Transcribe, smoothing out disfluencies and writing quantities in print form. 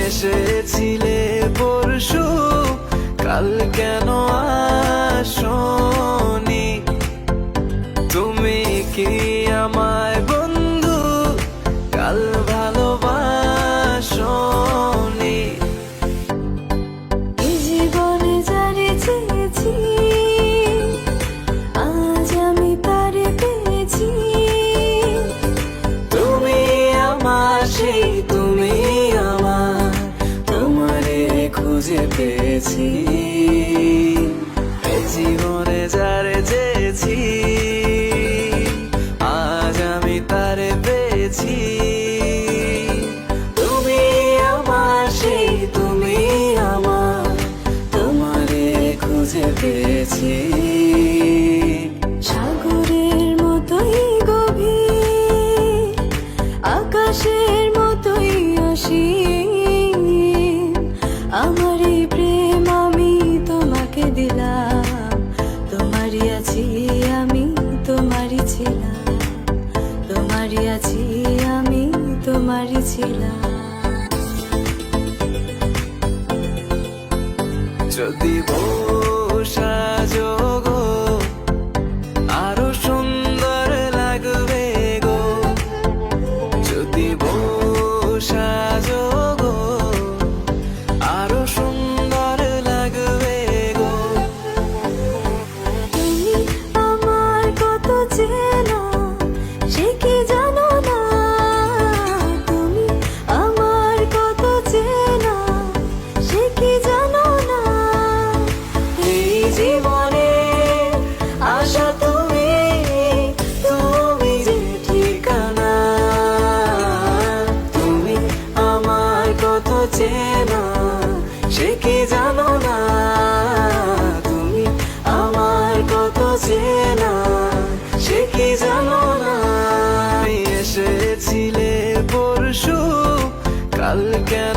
এসেছিলে পরশু, কাল কেন আসোনি? তুমি কি আমায় বন্ধু কাল ভালোবাসোনি? এই জীবনে যারে চেয়েছি আজ আমি তারে পেয়েছি। তুমি আমার সেই, তুমি আমার, তোমারে খুঁজে পেয়েছি। এই জীবনে যারে চেয়েছি আজ আমি তারে পেয়েছি। তুমি আমার সেই, তুমি আমার, তোমারে খুঁজে পেয়েছি। সাগরের মতোই গভীর, আকাশের মতোই অসীম, আমার এই প্রেম আমি তোমাকে দিলাম। তোমারই আছি আমি, তোমারই ছিলাম, তোমারই আছি আমি, তোমারই ছিলাম। যদি সাজো গো আরো সুন্দর লাগবে গো, যদি সাজো গো আরো সুন্দর লাগবে গো। তুমি আমার কত চেনা সে কি জানো না, তুমি আমার কত চেনা সে কি জানো না। এই জীবনে আশা তুমি, তুমি যে ঠিকানা। তুমি আমার কত চেনা সে কি জানো না, তুমি আমার কত চেনা সে কি জানো না। তুমি এসেছিলে পরশু, কাল কেন